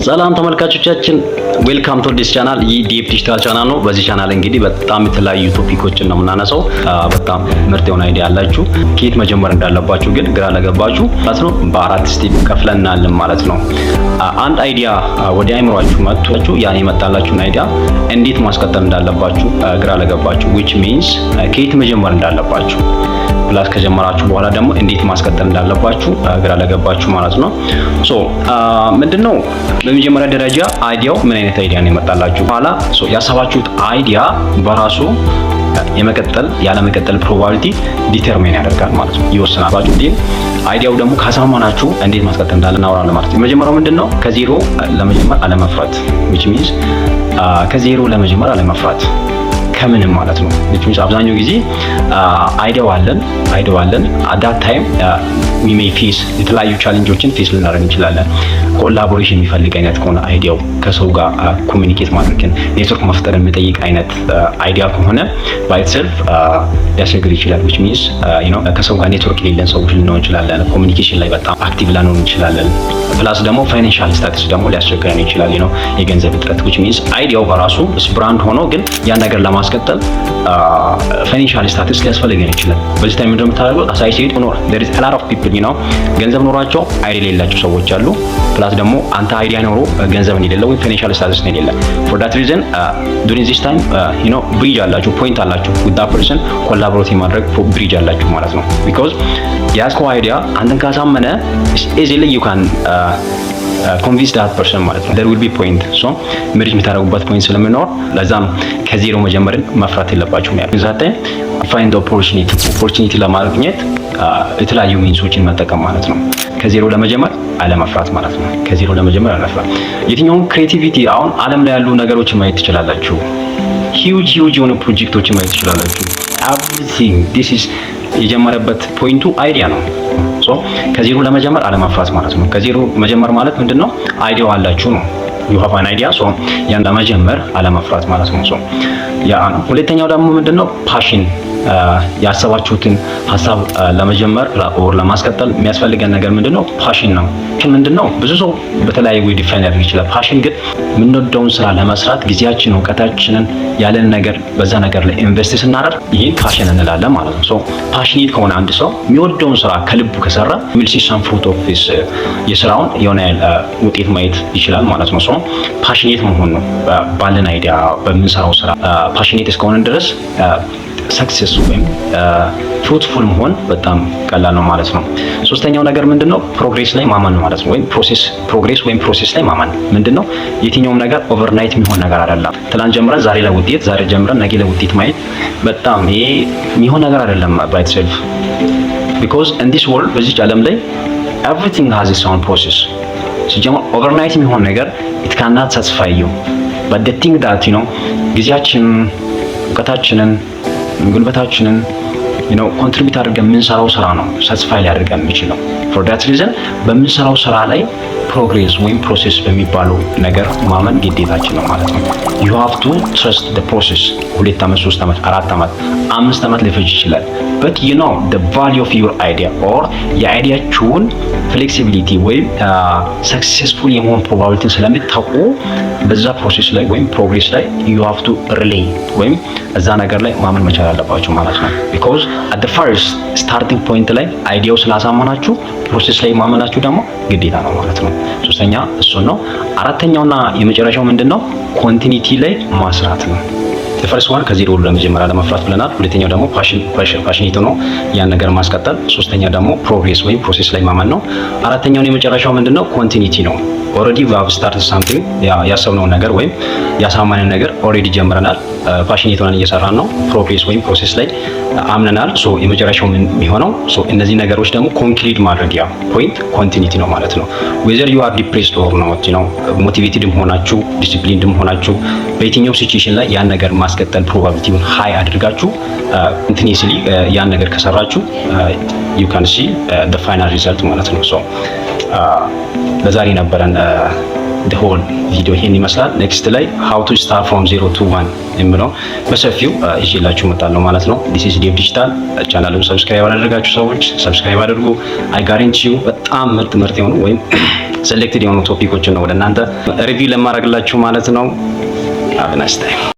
ሰላም ተመልካቾቻችን ዌልካም ቱ ዲስ ቻናል። ይህ ዲፕ ዲጂታል ቻናል ነው። በዚህ ቻናል እንግዲህ በጣም የተለያዩ ቶፒኮችን ነው የምናነሳው። በጣም ምርጥ የሆነ አይዲያ ያላችሁ ከየት መጀመር እንዳለባችሁ ግን ግራ ለገባችሁ ማለት ነው በአራት ስቴፕ ከፍለናል ማለት ነው። አንድ አይዲያ ወደ አይምሯችሁ መጥቷችሁ ያን የመጣላችሁን አይዲያ እንዴት ማስቀጠል እንዳለባችሁ ግራ ለገባችሁ which means ከየት መጀመር እንዳለባችሁ ፕላስ ከጀመራችሁ በኋላ ደግሞ እንዴት ማስቀጠል እንዳለባችሁ ግራ ለገባችሁ ማለት ነው። ሶ ምንድነው በመጀመሪያ ደረጃ አይዲያው ምን አይነት አይዲያ ነው የመጣላችሁ በኋላ ያሰባችሁት አይዲያ በራሱ የመቀጠል ያለ መቀጠል ፕሮባቢሊቲ ዲተርሚን ያደርጋል ማለት ነው፣ ይወስናል። አይዲያው ደግሞ ካሳማናችሁ እንዴት ማስቀጠል እንዳለ እናወራለን ማለት ነው። የመጀመሪያው ምንድነው ከዜሮ ለመጀመር አለመፍራት which means ከዜሮ ለመጀመር አለመፍራት ከምንም ማለት ነው። which means አብዛኛው ጊዜ አይዲያው አለን at that time we may face የተለያዩ ቻሌንጆችን ፌስ ልናደርግ እንችላለን። ኮላቦሬሽን የሚፈልግ አይነት ከሆነ አይዲያው ከሰው ጋር ኮሚኒኬት ማድረግን ኔትወርክ መፍጠር የሚጠይቅ አይነት አይዲያ ከሆነ by itself ሊያስቸግር ይችላል which means ከሰው ጋር ኔትወርክ የሌለን ሰዎች ልንሆን እንችላለን። ኮሚኒኬሽን ላይ በጣም አክቲቭ ላንሆን እንችላለን። ፕላስ ደግሞ ፋይናንሻል ስታተስ ደግሞ ሊያስቸግረን ይችላል የገንዘብ እጥረት which means አይዲያው በራሱ ብራንድ ሆኖ ግን ያን ነገር ለማስቀጠል ፋይናንሻል ስታተስ ሊያስፈልገን ይችላል። በዚህ ታይም እንደምታደርጉት አሳይሲድ ኖር there is a lot of people ገንዘብ ኖሯቸው አይዲያ የሌላቸው ሰዎች አሉ። ፕላስ ደግሞ አንተ አይዲያ ኖሮ ገንዘብ የሌለው ወይ ፋይናንሻል ስታተስ የሌለው for that reason during this time bridge አላችሁ ፖይንት አላችሁ with that person ኮላቦሬት ማድረግ ብሪጅ አላችሁ ማለት ነው። because ያስኮ አይዲያ አንተን ካሳመነ easily you can convince that person ማለት ነው። there will be point so ምርጭ የምታደርጉበት ፖይንት ስለሚኖር ለዛ ነው ከዜሮ መጀመርን መፍራት የለባችሁም። ዛቴ find the opportunity ለማግኘት የተለያዩ ሚንሶችን መጠቀም ማለት ነው። ከዜሮ ለመጀመር አለመፍራት ማለት ነው። ከዜሮ ለመጀመር አለመፍራት። የትኛውም ክሬቲቪቲ አሁን ዓለም ላይ ያሉ ነገሮችን ማየት ትችላላችሁ። ሂውጅ የሆኑ ፕሮጀክቶችን ማየት ትችላላችሁ። everything this is የጀመረበት ፖይንቱ አይዲያ ነው። ሶ ከዜሮ ለመጀመር አለመፍራት ማለት ነው። ከዜሮ መጀመር ማለት ምንድነው? አይዲያው አላችሁ ነው you have an idea so ያን ለመጀመር አለመፍራት ማለት ነው። ሶ ያ ሁለተኛው ደግሞ ምንድነው? ፓሽን ያሰባችሁትን ሐሳብ ለመጀመር or ለማስቀጠል የሚያስፈልገን ነገር ምንድነው? ፓሽን ነው። ምንድነው? ብዙ ሰው በተለያየ ወይ ዲፋይን ያደርግ ይችላል። ፓሽን ግን የምንወደውን ስራ ለመስራት ጊዜያችንን እውቀታችንን ያለን ነገር በዛ ነገር ላይ ኢንቨስት ስናደርግ ይሄ ፓሽን እንላለን ማለት ነው። ሶ ፓሽኔት ከሆነ አንድ ሰው የሚወደውን ስራ ከልቡ ከሰራ will see some fruit of his የስራውን የሆነ ውጤት ማየት ይችላል ማለት ነው። ሶ ፓሽኔት መሆን ነው ባለን አይዲያ በምንሰራው ስራ ፓሽኔት እስከሆነ ድረስ ሰክሰስ ወይም ፍሩትፉል መሆን በጣም ቀላል ነው ማለት ነው። ሶስተኛው ነገር ምንድነው? ፕሮግሬስ ላይ ማመን ማለት ነው። ወይም ፕሮሴስ ላይ ማመን ምንድነው? የትኛውም ነገር ኦቨርናይት የሚሆን ነገር አይደለም። ትላንት ጀምረን ዛሬ ላይ ውጤት፣ ዛሬ ጀምረን ነገ ላይ ውጤት ማየት በጣም ይሄ የሚሆን ነገር አይደለም by itself because in this world በዚህ ዓለም ላይ everything has its own process። ሲጀመር ኦቨርናይት የሚሆን ነገር it cannot satisfy you but the thing that ጊዜያችንን እውቀታችንን ጉልበታችንን ኮንትሪቢዩት አድርገን የምንሰራው ስራ ነው ሳቲስፋይ ሊያደርገን የሚችለው። for that reason በምንሰራው ስራ ላይ ፕሮግሬስ ወይም ፕሮሴስ በሚባለው ነገር ማመን ግዴታችን ነው ማለት ነው። you have to trust the process 2 አመት 3 አመት 4 አመት 5 አመት ሊፈጅ ይችላል but the value of your idea or የአይዲያችሁን ፍሌክሲቢሊቲ ወይም ሰክሰስፉል የመሆን ፕሮባቢሊቲን ስለምታውቁ በዛ ፕሮሴስ ላይ ወይም ፕሮግሬስ ላይ you have to rely ወይም እዛ ነገር ላይ ማመን መቻል አለባችሁ ማለት ነው። because at the first starting point ላይ አይዲያው ስላሳመናችሁ ፕሮሴስ ላይ ማመናችሁ ደግሞ ግዴታ ነው ማለት ነው። ሶስተኛ እሱ ነው። አራተኛውና የመጨረሻው ምንድነው? ኮንቲኒቲ ላይ ማስራት ነው። ፈርስት ዋን ከዜሮ ለመጀመር አለመፍራት ብለናል። ሁለተኛው ደግሞ ፓሽኔት ነው ያን ነገር ማስቀጠል። ሶስተኛ ደግሞ ፕሮግሬስ ወይም ፕሮሴስ ላይ ማመን ነው። አራተኛው የመጨረሻው ምንድነው? ኮንቲኒቲ ነው። ኦሬዲ we have started something ያሰብነው ነገር ወይም ያሳመነን ነገር ኦሬዲ ጀምረናል። ፓሽኔት ሆነን እየሰራን ነው። ፕሮግሬስ ወይም ፕሮሴስ ላይ አምነናል። ሶ የመጨረሻው የሚሆነው እነዚህ ነገሮች ደግሞ ኮንክሪት ማድረግ ያ ፖይንት ኮንቲኒቲ ነው ማለት ነው። whether you are depressed or not ሞቲቬትድ ሆናችሁ ዲሲፕሊንድ ሆናችሁ በየትኛው ሲቹዌሽን ላይ ያን ነገር ማስቀጠል ፕሮባቢሊቲውን ሃይ አድርጋችሁ ኮንቲኒስሊ ያን ነገር ከሰራችሁ you can see the final result ማለት ነው። ሶ ለዛሬ ነበረን the whole video ይሄን ይመስላል። ኔክስት ላይ how to start from 0 to 1 የሚለው በሰፊው ይዤላችሁ እመጣለሁ ማለት ነው። this is ዲፕ ዲጂታል ቻናሉን ሰብስክራይብ አድርጋችሁ ሰዎች ሰብስክራይብ አድርጉ። I guarantee you በጣም ምርጥ የሆኑ ወይም ሴሌክትድ የሆኑ ቶፒኮችን ነው ወደ እናንተ ሪቪው ለማድረግላችሁ ማለት ነው። አብናስታይ